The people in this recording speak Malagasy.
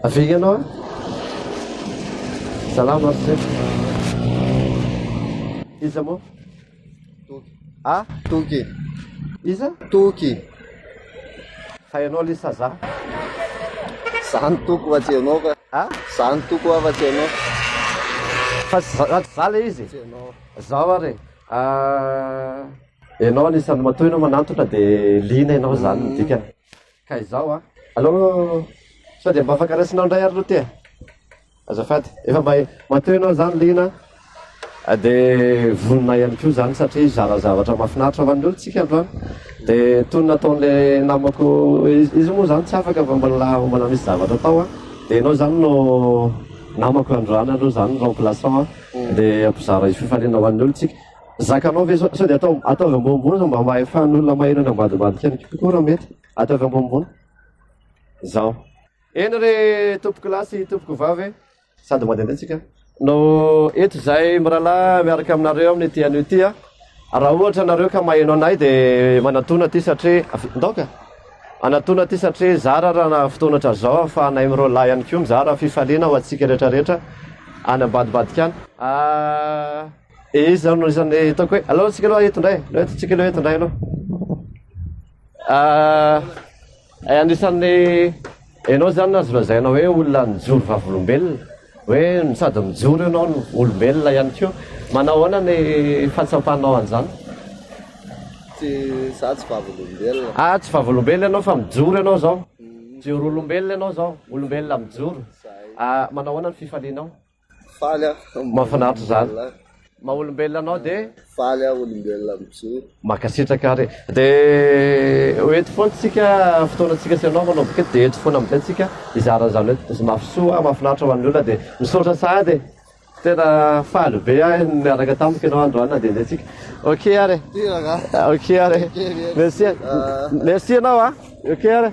Avy anao? Salama se. Iza moa? Toky. Ah? Toky. Iza? Toky. Fa ianao le saza? Za ny toko fa tsy ianao ka. Ah? Za ny toko fa tsy ianao. Fa za le izy? Tsy ianao. Zaho ary ianao anisan'ny matoy ianao manantona dia liana ianao zany ny dikany. Ka izao allô sao dia mba afaka raisinao indray ary aloha ty azafady efa matoy ianao zany liana dia vonona ihany koa zany satria zara zavatra mahafinaritra ho an'ny olo tsika androany dia tony nataon'le namako izy moa zany tsy afaka fa mbola misy zavatra atao dia ianao zany no namako androany aloha zany remplaçant dia ampizara izy fifaliana ho an'ny olo tsika zakanao ve sao dia ataovy ambonimbony sao mba mahefahan'ny olona mahirana ambadimbadika any kokoa raha mety ataovy ambonimbony zao eny re tompoko lahy sy tompoko vavy sady mandehandeha tsika no eto zay mirahalahy miaraka aminareo amin'ny ty an'io ty raha ohatra nareo ka maheno anay dia manatona ty satria ndaoka anatona ty satria zara raha na fotoana tra zao ahafahanay mireo lahy ihany koa mizara fifaliana ho atsika rehetrarehetra any ambadibadika any izy zao no isan'ny ataoko hoe aloha tsika aloha eto indray no eto tsika aloha eto indray aloha anisan'ny ianao zany nazo lazainao hoe olona nijoro vavolombelona hoe sady mijoro ianao ny olombelona ihany koa manao ahoana ny fahatsapanao an'izany Za tsy vavolombelona. Tsy vavolombelona ianao fa mijoro ianao zao joro olombelona ianao zao olombelona mijoro manao ahoana ny fifalianao Faly mahafinaritra zany maha olombelona anao dia faly olombelona mijoro. makasitraka ary dia hoeto foana tsika fotoanantsika sy anao manao bokety dia eto foana amin'izay tsika izara zany hoe mafisoa mahafinaritra ho an'ny olona dia misaotra sahady tena faly be miaraka tamiko ianao androany dia izay tsika ok ary ok ary merci merci ianao ok ary